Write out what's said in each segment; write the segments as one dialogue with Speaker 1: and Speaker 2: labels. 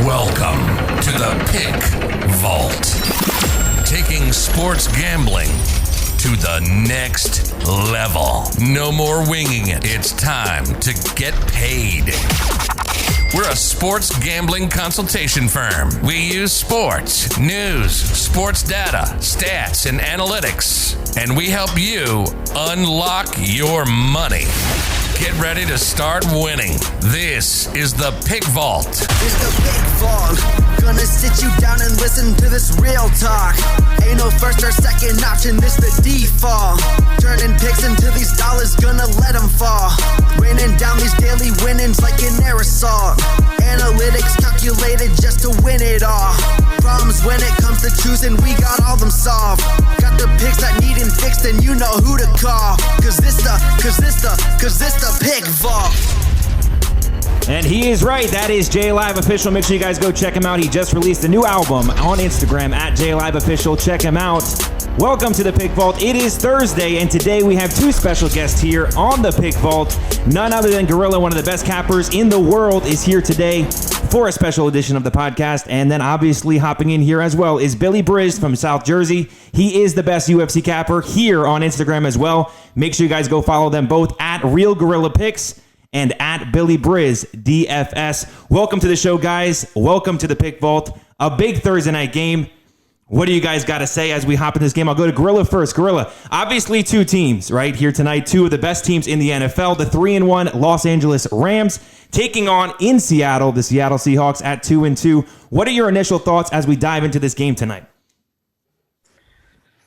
Speaker 1: Welcome to the Pick Vault. Taking sports gambling to the next level. No more winging it. It's time to get paid. We're a sports gambling consultation firm. We use sports, news, sports data, stats, and analytics. And we help you unlock your money. Get ready to start winning. This is the Pick Vault.
Speaker 2: It's the Pick Vault. Gonna sit you down and listen to this real talk. Ain't no first or second option, this the default. Turning picks into these dollars, gonna let them fall. Raining down these daily winnings like an aerosol. Analytics calculated just to win it all. Problems when it comes to choosing, we got all them solved. Got the picks that needin' fixed, and you know who to call. Cause this the Pick Vault.
Speaker 3: And he is right. That is J Live Official. Make sure you guys go check him out. He just released a new album on Instagram at J Live Official. Check him out. Welcome to the Pick Vault. It is Thursday, and today we have two special guests here on the Pick Vault. None other than Gorilla, one of the best cappers in the world, is here today for a special edition of the podcast. And then obviously hopping in here as well is Billy Briz from South Jersey. He is the best UFC capper here on Instagram as well. Make sure you guys go follow them both at Real Gorilla Picks and at Billy Briz DFS. Welcome to the show, guys. Welcome to the Pick Vault. A big Thursday night game. What do you guys got to say as we hop in this game? I'll go to Gorilla first. Gorilla, obviously two teams right here tonight. Two of the best teams in the NFL. The 3-1 Los Angeles Rams taking on in Seattle, the Seattle Seahawks at 2-2. What are your initial thoughts as we dive into this game tonight?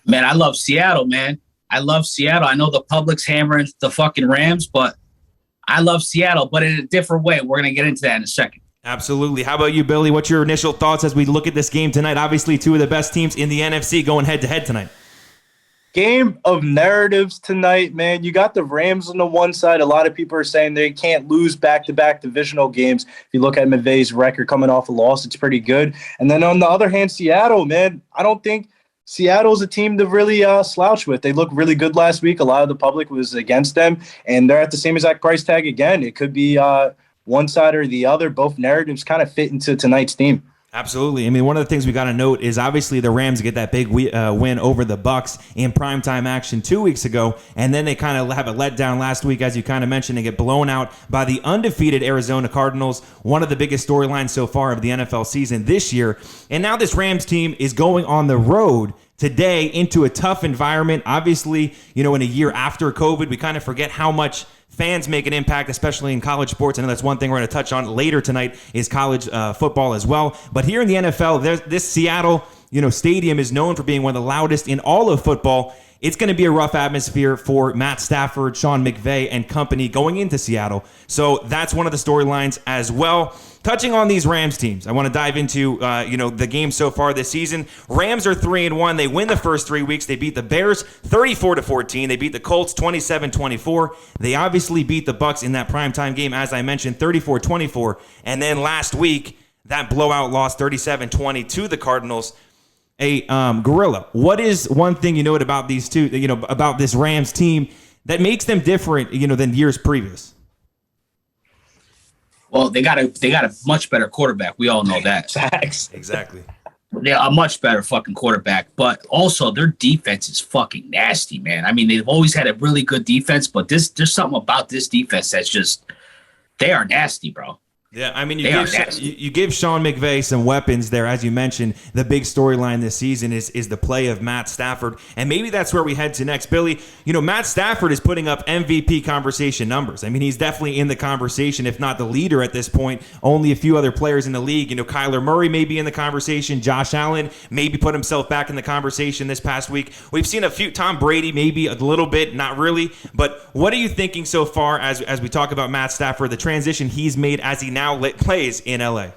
Speaker 4: Man, I love Seattle, man. I love Seattle. I know the public's hammering the fucking Rams, but I love Seattle, but in a different way. We're going to get into that in a second.
Speaker 3: Absolutely. How about you, Billy? What's your initial thoughts as we look at this game tonight? Obviously, two of the best teams in the NFC going head-to-head tonight.
Speaker 5: Game of narratives tonight, man. You got the Rams on the one side. A lot of people are saying they can't lose back-to-back divisional games. If you look at McVay's record coming off a loss, it's pretty good. And then on the other hand, Seattle, man, I don't think Seattle's a team to really slouch with. They looked really good last week. A lot of the public was against them, and they're at the same exact price tag again. It could be one side or the other. Both narratives kind of fit into tonight's theme.
Speaker 3: Absolutely. I mean, one of the things we got to note is obviously the Rams get that big win over the Bucs in primetime action 2 weeks ago, and then they kind of have a letdown last week, as you kind of mentioned, and get blown out by the undefeated Arizona Cardinals, one of the biggest storylines so far of the NFL season this year. And now this Rams team is going on the road today into a tough environment. Obviously, in a year after COVID, we kind of forget how much fans make an impact, especially in college sports. I know that's one thing we're going to touch on later tonight is college football as well. But here in the NFL, this Seattle, stadium is known for being one of the loudest in all of football. It's going to be a rough atmosphere for Matt Stafford, Sean McVay, and company going into Seattle. So that's one of the storylines as well. Touching on these Rams teams, I want to dive into the game so far this season. Rams are 3-1. They win the first 3 weeks. They beat the Bears 34-14. They beat the Colts 27-24. They obviously beat the Bucs in that primetime game, as I mentioned, 34-24. And then last week, that blowout loss 37-20 to the Cardinals. Gorilla, what is one thing you know about these two, about this Rams team that makes them different, than years previous?
Speaker 4: Well, they got a much better quarterback. We all know that.
Speaker 5: Facts.
Speaker 3: Exactly.
Speaker 4: They're a much better fucking quarterback, but also their defense is fucking nasty, man. I mean, they've always had a really good defense, but there's something about this defense that's just, they are nasty, bro.
Speaker 3: Yeah, I mean, you give Sean McVay some weapons there. As you mentioned, the big storyline this season is the play of Matt Stafford, and maybe that's where we head to next. Billy, Matt Stafford is putting up MVP conversation numbers. I mean, he's definitely in the conversation, if not the leader at this point. Only a few other players in the league. Kyler Murray may be in the conversation. Josh Allen maybe put himself back in the conversation this past week. We've seen a few. Tom Brady maybe a little bit, not really. But what are you thinking so far as we talk about Matt Stafford, the transition he's made as he now plays in LA?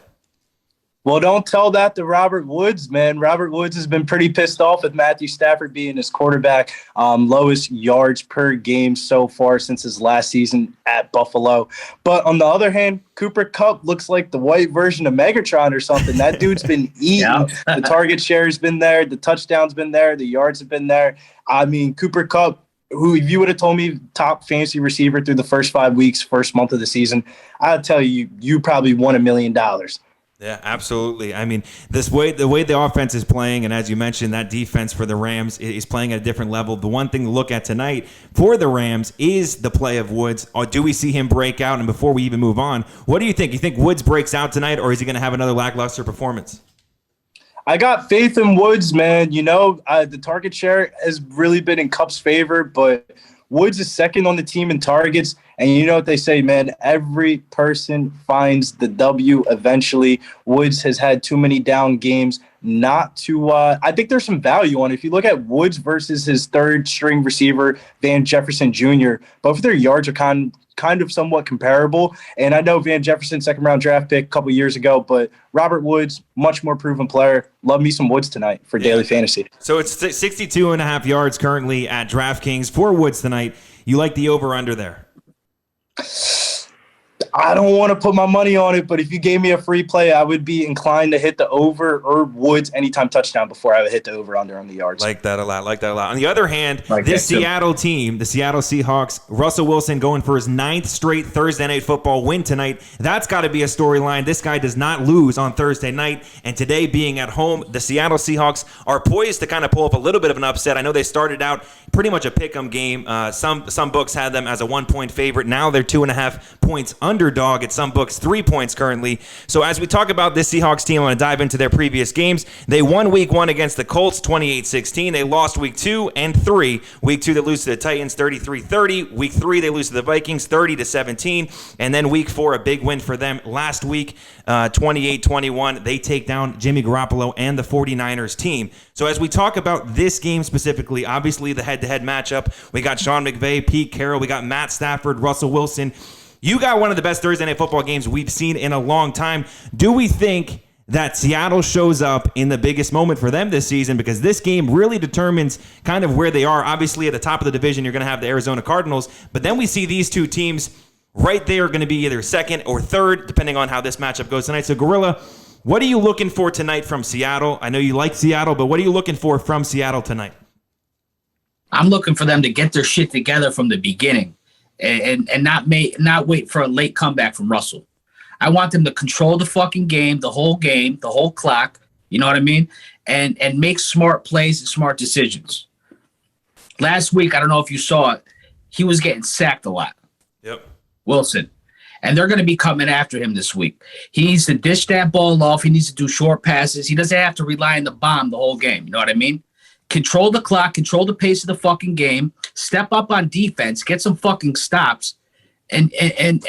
Speaker 5: Well, don't tell that to Robert Woods, man. Robert Woods has been pretty pissed off with Matthew Stafford being his quarterback. Lowest yards per game so far since his last season at Buffalo. But on the other hand, Cooper Kupp looks like the white version of Megatron or something. That dude's been eating. The target share has been there. The touchdown's been there. The yards have been there. I mean, Cooper Kupp, who, if you would have told me top fantasy receiver through the first 5 weeks, first month of the season, I'd tell you, you probably won $1 million.
Speaker 3: Yeah, absolutely. I mean, the way the offense is playing, and as you mentioned, that defense for the Rams is playing at a different level. The one thing to look at tonight for the Rams is the play of Woods. Or do we see him break out? And before we even move on, what do you think? You think Woods breaks out tonight, or is he going to have another lackluster performance?
Speaker 5: I got faith in Woods, man. The target share has really been in Kupp's favor, but Woods is second on the team in targets. And you know what they say, man, every person finds the W eventually. Woods has had too many down games not to I think there's some value on it. If you look at Woods versus his third string receiver, Van Jefferson Jr., both of their yards are kind of somewhat comparable. And I know Van Jefferson, second round draft pick a couple years ago, but Robert Woods, much more proven player. Love me some Woods tonight for daily fantasy.
Speaker 3: So it's 62.5 yards currently at DraftKings for Woods tonight. You like the over-under there?
Speaker 5: I don't want to put my money on it, but if you gave me a free play, I would be inclined to hit the over or Woods anytime touchdown before I would hit the over under on the yards.
Speaker 3: Like that a lot. On the other hand, this Seattle team, the Seattle Seahawks, Russell Wilson going for his 9th straight Thursday Night Football win tonight. That's got to be a storyline. This guy does not lose on Thursday night. And today being at home, the Seattle Seahawks are poised to kind of pull up a little bit of an upset. I know they started out pretty much a pick-em game. Some books had them as a 1-point favorite. Now they're 2.5 points underdog. At some books, 3 points currently. So as we talk about this Seahawks team, I want to dive into their previous games. They won week 1 against the Colts, 28-16. They lost week 2 and 3. Week 2, they lose to the Titans, 33-30. Week 3, they lose to the Vikings, 30-17. And then week 4, a big win for them last week, 28-21. They take down Jimmy Garoppolo and the 49ers team. So as we talk about this game specifically, obviously the head-to-head matchup, we got Sean McVay, Pete Carroll, we got Matt Stafford, Russell Wilson. You got one of the best Thursday Night Football games we've seen in a long time. Do we think that Seattle shows up in the biggest moment for them this season? Because this game really determines kind of where they are. Obviously, at the top of the division, you're going to have the Arizona Cardinals. But then we see these two teams right there going to be either second or third, depending on how this matchup goes tonight. So, Gorilla, what are you looking for tonight from Seattle? I know you like Seattle, but what are you looking for from Seattle tonight?
Speaker 4: I'm looking for them to get their shit together from the beginning. And not wait for a late comeback from Russell. I want them to control the fucking game, the whole clock. You know what I mean? And make smart plays and smart decisions. Last week, I don't know if you saw it, he was getting sacked a lot.
Speaker 3: Yep.
Speaker 4: Wilson. And they're going to be coming after him this week. He needs to dish that ball off. He needs to do short passes. He doesn't have to rely on the bomb the whole game. You know what I mean? Control the clock, control the pace of the fucking game, step up on defense, get some fucking stops, and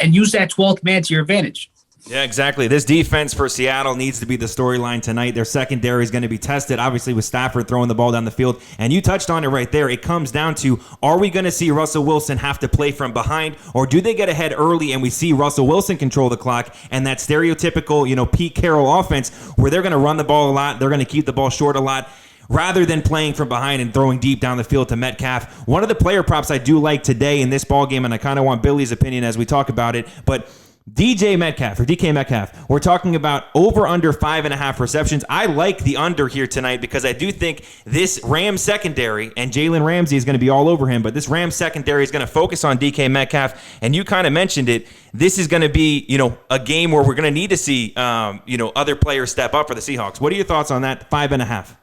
Speaker 4: use that 12th man to your advantage.
Speaker 3: Yeah, exactly. This defense for Seattle needs to be the storyline tonight. Their secondary is going to be tested, obviously, with Stafford throwing the ball down the field. And you touched on it right there. It comes down to, are we going to see Russell Wilson have to play from behind, or do they get ahead early and we see Russell Wilson control the clock and that stereotypical, Pete Carroll offense where they're going to run the ball a lot, they're going to keep the ball short a lot, rather than playing from behind and throwing deep down the field to Metcalf. One of the player props I do like today in this ballgame, and I kind of want Billy's opinion as we talk about it, but DK Metcalf, we're talking about over under 5.5 receptions. I like the under here tonight because I do think this Rams secondary, and Jalen Ramsey is going to be all over him, but this Rams secondary is going to focus on DK Metcalf, and you kind of mentioned it. This is going to be, a game where we're going to need to see, other players step up for the Seahawks. What are your thoughts on that 5.5?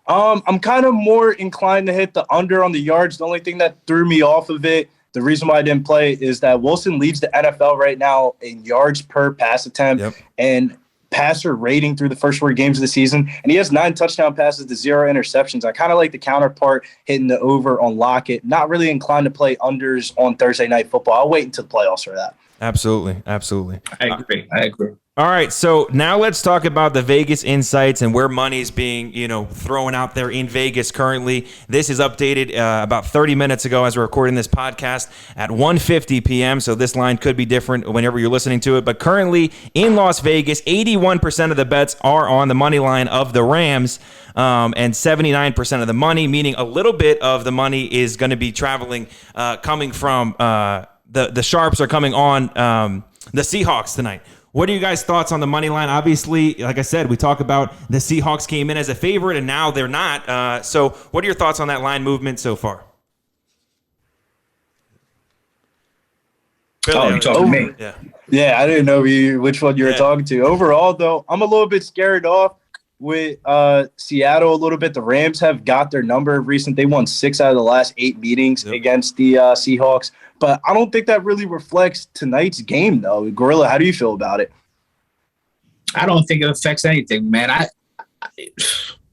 Speaker 5: I'm kind of more inclined to hit the under on the yards. The only thing that threw me off of it, the reason why I didn't play, is that Wilson leads the NFL right now in yards per pass attempt and passer rating through the first 4 games of the season. And he has 9 touchdown passes to 0 interceptions. I kind of like the counterpart hitting the over on Lockett. Not really inclined to play unders on Thursday Night Football. I'll wait until the playoffs for that.
Speaker 3: Absolutely.
Speaker 4: I agree.
Speaker 3: All right, so now let's talk about the Vegas insights and where money's being, thrown out there in Vegas currently. This is updated about 30 minutes ago as we're recording this podcast at 1:50 p.m., so this line could be different whenever you're listening to it. But currently in Las Vegas, 81% of the bets are on the money line of the Rams, and 79% of the money, meaning a little bit of the money is going to be traveling, coming from the sharps are coming on the Seahawks tonight. What are you guys' thoughts on the money line? Obviously, like I said, we talk about the Seahawks came in as a favorite, and now they're not. So what are your thoughts on that line movement so far?
Speaker 4: Oh, you're talking to me.
Speaker 3: Yeah.
Speaker 5: Yeah, I didn't know which one you were talking to. Overall, though, I'm a little bit scared off with Seattle a little bit. The Rams have got their number recent. They won 6 out of the last 8 meetings against the Seahawks. But I don't think that really reflects tonight's game, though. Gorilla, how do you feel about it?
Speaker 4: I don't think it affects anything, man. I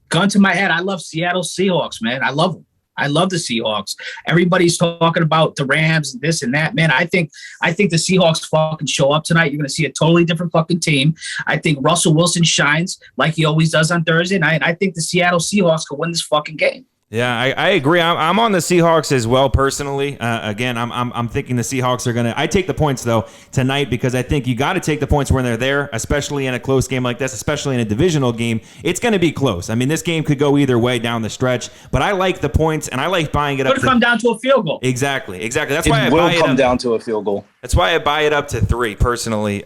Speaker 4: gun to my head, I love Seattle Seahawks, man. I love them. I love the Seahawks. Everybody's talking about the Rams, this and that, man. I think the Seahawks fucking show up tonight. You're going to see a totally different fucking team. I think Russell Wilson shines like he always does on Thursday night. I think the Seattle Seahawks could win this fucking game.
Speaker 3: Yeah, I agree. I'm on the Seahawks as well personally. Again, I'm thinking the Seahawks are gonna. I take the points though tonight because I think you got to take the points when they're there, especially in a close game like this, especially in a divisional game. It's going to be close. I mean, this game could go either way down the stretch, but I like the points and I like buying it up.
Speaker 4: Could come down to a field goal.
Speaker 3: Exactly. That's why
Speaker 5: it will come down to a field goal.
Speaker 3: That's why I buy it up to 3 personally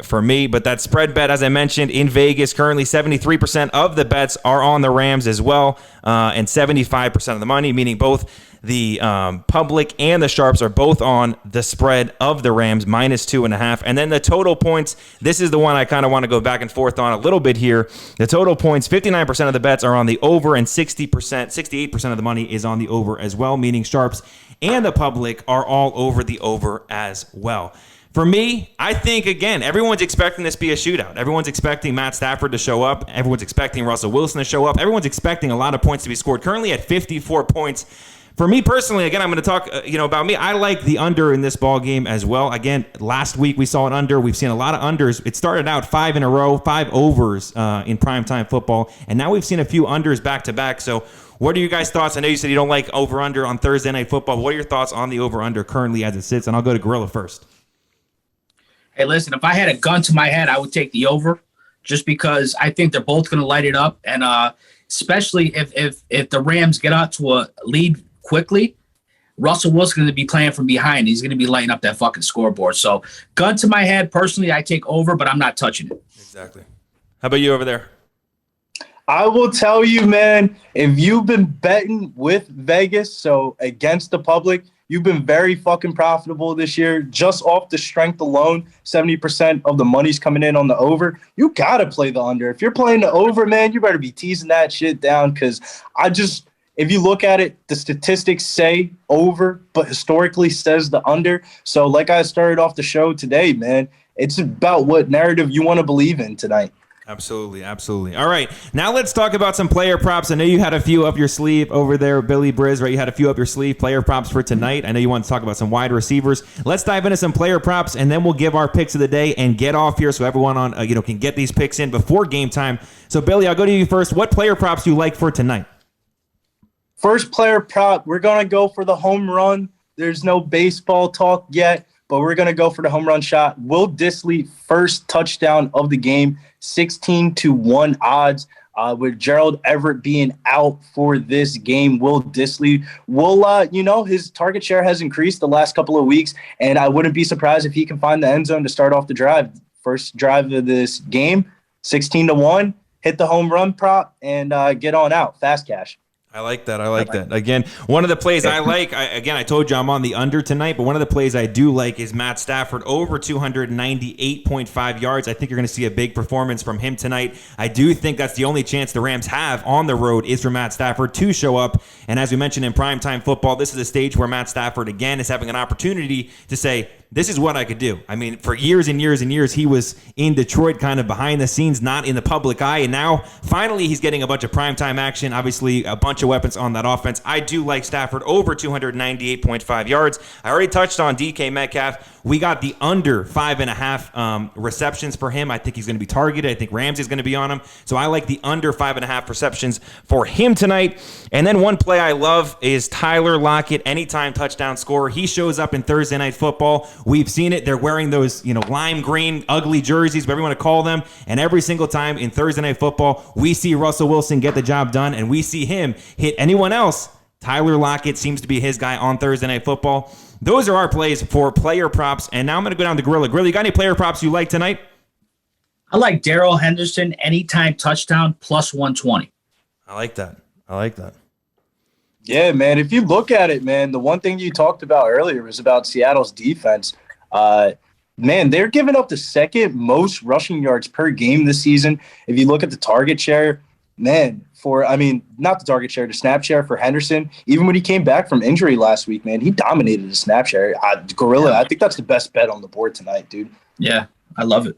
Speaker 3: for me. But that spread bet, as I mentioned, in Vegas, currently 73% of the bets are on the Rams as well, and 75% of the money, meaning both the public and the sharps are both on the spread of the Rams, -2.5. And then the total points, this is the one I kind of want to go back and forth on a little bit here. The total points, 59% of the bets are on the over, and 68% of the money is on the over as well, meaning sharps and the public are all over the over as well. For me, I think, again, everyone's expecting this to be a shootout. Everyone's expecting Matt Stafford to show up. Everyone's expecting Russell Wilson to show up. Everyone's expecting a lot of points to be scored. Currently at 54 points. For me personally, again, I'm going to talk about me. I like the under in this ball game as well. Again, last week we saw an under. We've seen a lot of unders. It started out 5 in a row, 5 overs in primetime football. And now we've seen a few unders back-to-back. So what are you guys' thoughts? I know you said you don't like over-under on Thursday Night Football. What are your thoughts on the over-under currently as it sits? And I'll go to Gorilla first.
Speaker 4: Hey, listen, if I had a gun to my head, I would take the over just because I think they're both going to light it up. And especially if the Rams get out to a lead quickly, Russell Wilson's going to be playing from behind. He's going to be lighting up that fucking scoreboard. So gun to my head, personally, I take over, but I'm not touching it.
Speaker 3: Exactly. How about you over there?
Speaker 5: I will tell you, man, if you've been betting with Vegas, so against the public, you've been very fucking profitable this year. Just off the strength alone, 70% of the money's coming in on the over. You got to play the under. If you're playing the over, man, you better be teasing that shit down because if you look at it, the statistics say over, but historically says the under. So like I started off the show today, man, it's about what narrative you want to believe in tonight.
Speaker 3: Absolutely, absolutely. All right, now let's talk about some player props. I know you had a few up your sleeve over there, Billy Briz, right? You had a few up your sleeve, player props for tonight. I know you want to talk about some wide receivers. Let's dive into some player props, and then we'll give our picks of the day and get off here so everyone on can get these picks in before game time. So, Billy, I'll go to you first. What player props do you like for tonight?
Speaker 5: First player prop, we're going to go for the home run. There's no baseball talk yet, but we're going to go for the home run shot. Will Dissly, first touchdown of the game, 16-1 odds. With Gerald Everett being out for this game, Will Dissly will, his target share has increased the last couple of weeks, and I wouldn't be surprised if he can find the end zone to start off the drive. First drive of this game, 16-1, hit the home run prop, and get on out. Fast cash.
Speaker 3: I like that. Again, one of the plays I like, I told you I'm on the under tonight, but one of the plays I do like is Matt Stafford over 298.5 yards. I think you're going to see a big performance from him tonight. I do think that's the only chance the Rams have on the road is for Matt Stafford to show up. And as we mentioned in primetime football, this is a stage where Matt Stafford, again, is having an opportunity to say, this is what I could do. I mean, for years and years and years, he was in Detroit kind of behind the scenes, not in the public eye. And now, finally, he's getting a bunch of primetime action. Obviously, a bunch of weapons on that offense. I do like Stafford over 298.5 yards. I already touched on DK Metcalf. We got the under 5.5 receptions for him. I think he's going to be targeted. I think Ramsey's going to be on him. So I like the under 5.5 receptions for him tonight. And then one play I love is Tyler Lockett, anytime touchdown scorer. He shows up in Thursday Night Football. We've seen it. They're wearing those, lime green, ugly jerseys, whatever you want to call them. And every single time in Thursday Night Football, we see Russell Wilson get the job done, and we see him hit anyone else. Tyler Lockett seems to be his guy on Thursday Night Football. Those are our plays for player props. And now I'm going to go down to Gorilla. Gorilla, you got any player props you like tonight?
Speaker 4: I like Darrell Henderson, anytime touchdown, plus 120.
Speaker 3: I like that.
Speaker 5: Yeah, man. If you look at it, man, the one thing you talked about earlier was about Seattle's defense. Man, they're giving up the second most rushing yards per game this season. If you look at the target share, man, not the target share, the snap share for Henderson, even when he came back from injury last week, man, he dominated the snap share. Gorilla, I think that's the best bet on the board tonight, dude.
Speaker 4: Yeah, I love it.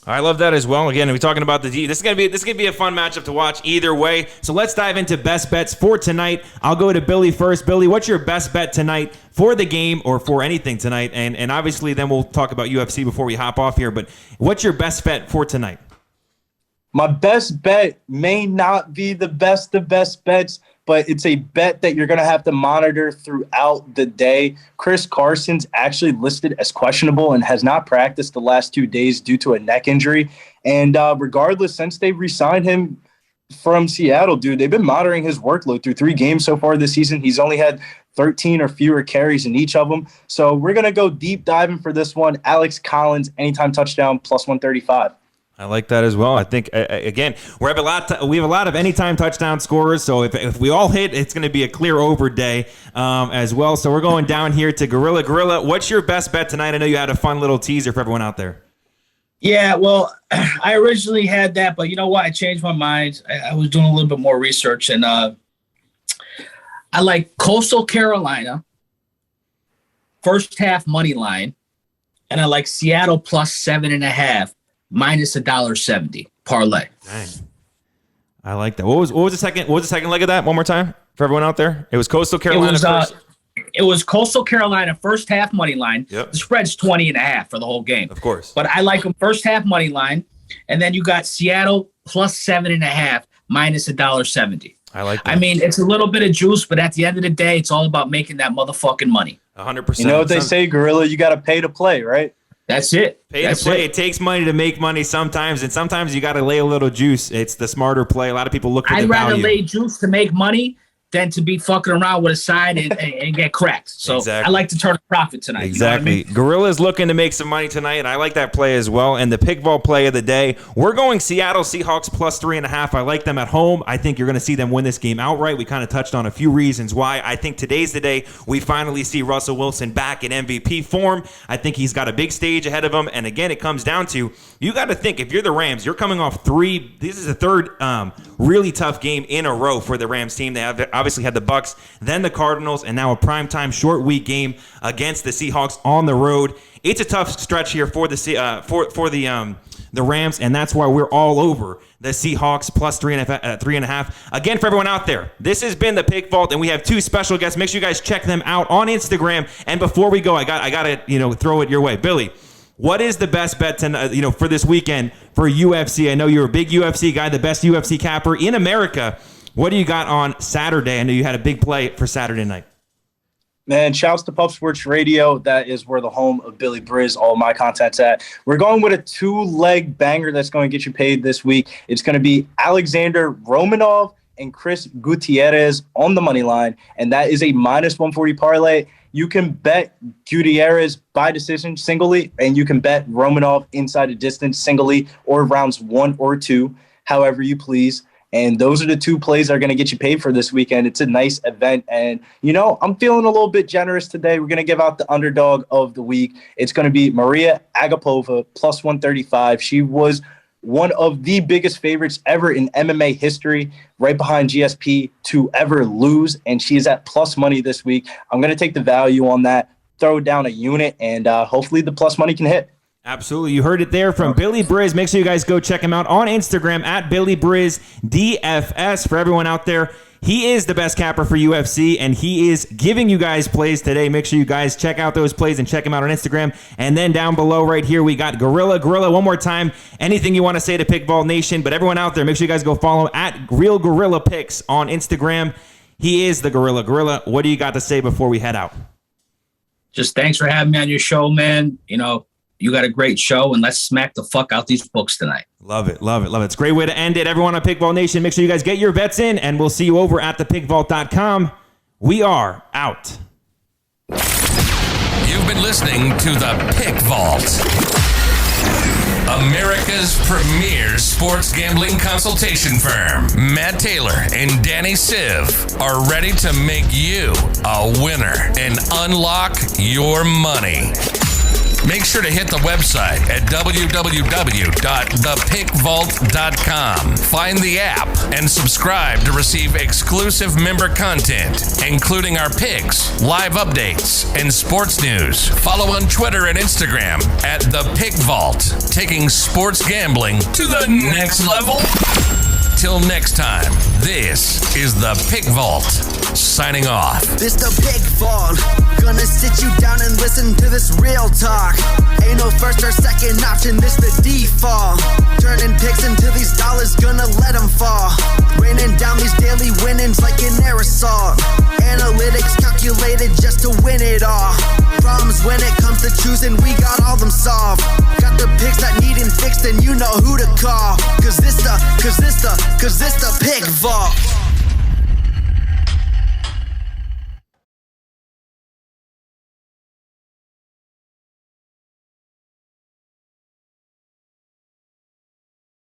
Speaker 3: I love that as well. Again, we're talking about this is gonna be a fun matchup to watch either way. So let's dive into best bets for tonight. I'll go to Billy first. Billy, what's your best bet tonight for the game or for anything tonight? And obviously then we'll talk about UFC before we hop off here. But what's your best bet for tonight?
Speaker 5: My best bet may not be the best of best bets, but it's a bet that you're going to have to monitor throughout the day. Chris Carson's actually listed as questionable and has not practiced the last 2 days due to a neck injury. And regardless, since they re-signed him from Seattle, dude, they've been monitoring his workload through 3 games so far this season. He's only had 13 or fewer carries in each of them. So we're going to go deep diving for this one. Alex Collins, anytime touchdown, plus 135.
Speaker 3: I like that as well. I think, again, we have a lot of anytime touchdown scorers, so if we all hit, it's going to be a clear over day as well. So we're going down here to Gorilla. Gorilla, what's your best bet tonight? I know you had a fun little teaser for everyone out there.
Speaker 4: Yeah, well, I originally had that, but you know what? I changed my mind. I was doing a little bit more research, and I like Coastal Carolina, first half money line, and I like Seattle plus 7.5. minus $1.70 parlay.
Speaker 3: Dang. I like that. What was the second leg of that? One more time for everyone out there. It was Coastal Carolina first.
Speaker 4: It was Coastal Carolina first half money line.
Speaker 3: Yep.
Speaker 4: The spread's 20.5 for the whole game.
Speaker 3: Of course.
Speaker 4: But I like them first half money line, and then you got Seattle plus 7.5 minus $1.70.
Speaker 3: I like that.
Speaker 4: I mean, it's a little bit of juice, but at the end of the day, it's all about making that motherfucking money.
Speaker 3: 100%.
Speaker 5: You know what they say, Gorilla? You got to pay to play, right?
Speaker 4: That's it.
Speaker 3: Pay to play. It takes money to make money sometimes, and sometimes you got to lay a little juice. It's the smarter play. A lot of people look for the value.
Speaker 4: I'd rather lay juice to make money than to be fucking around with a side and get cracked. So exactly. I like to turn a profit tonight.
Speaker 3: Exactly.
Speaker 4: You know what I mean?
Speaker 3: Gorilla's looking to make some money tonight, and I like that play as well. And the pickball play of the day, we're going Seattle Seahawks plus 3.5. I like them at home. I think you're going to see them win this game outright. We kind of touched on a few reasons why. I think today's the day we finally see Russell Wilson back in MVP form. I think he's got a big stage ahead of him. And again, it comes down to, you got to think, if you're the Rams, you're coming off this is the third really tough game in a row for the Rams team. They have obviously had the Bucs, then the Cardinals, and now a primetime short week game against the Seahawks on the road. It's a tough stretch here for the Rams, and that's why we're all over the Seahawks plus 3.5. Again, for everyone out there, this has been the Pick Vault, and we have 2 special guests. Make sure you guys check them out on Instagram. And before we go, I got to throw it your way, Billy. What is the best bet for this weekend for UFC? I know you're a big UFC guy, the best UFC capper in America. What do you got on Saturday? I know you had a big play for Saturday night.
Speaker 5: Man, shouts to Pub Sports Radio. That is where the home of Billy Briz, all my content's at. We're going with a 2-leg banger that's going to get you paid this week. It's going to be Alexander Romanov and Chris Gutierrez on the money line, and that is a minus 140 parlay. You can bet Gutierrez by decision singly, and you can bet Romanov inside a distance singly, or rounds 1 or 2, however you please. And those are the 2 plays that are going to get you paid for this weekend. It's a nice event. And, I'm feeling a little bit generous today. We're going to give out the underdog of the week. It's going to be Maria Agapova, plus 135. She was one of the biggest favorites ever in MMA history, right behind GSP to ever lose. And she is at plus money this week. I'm going to take the value on that, throw down a unit, and hopefully the plus money can hit.
Speaker 3: Absolutely. You heard it there from Billy Briz. Make sure you guys go check him out on Instagram at Billy Briz DFS. For everyone out there, he is the best capper for UFC, and he is giving you guys plays today. Make sure you guys check out those plays and check him out on Instagram. And then down below right here, we got Gorilla. Gorilla, one more time, anything you want to say to Pickball Nation, but everyone out there, make sure you guys go follow at Real Gorilla Picks on Instagram. He is the Gorilla. Gorilla, what do you got to say before we head out?
Speaker 4: Just thanks for having me on your show, man. You got a great show, and let's smack the fuck out these books tonight.
Speaker 3: Love it, love it, love it. It's a great way to end it. Everyone on Pickball Nation, make sure you guys get your bets in, and we'll see you over at thepickvault.com. We are out.
Speaker 1: You've been listening to the Pick Vault, a America's premier sports gambling consultation firm, Matt Taylor and Danny Siv, are ready to make you a winner and unlock your money. Make sure to hit the website at www.thepickvault.com. Find the app and subscribe to receive exclusive member content, including our picks, live updates, and sports news. Follow on Twitter and Instagram at The Pick Vault, taking sports gambling to the next level. Till next time, this is The Pick Vault, signing off.
Speaker 2: This the Pick Vault. Gonna sit you down and listen to this real talk. Ain't no first or second option, this the default. Turning picks into these dollars, gonna let them fall. Raining down these daily winnings like an aerosol. Analytics calculated just to win it all. Problems when it comes to choosing, we got all them solved. Got the picks that needin' fixed and you know who to call. Cause this the Pick Vault.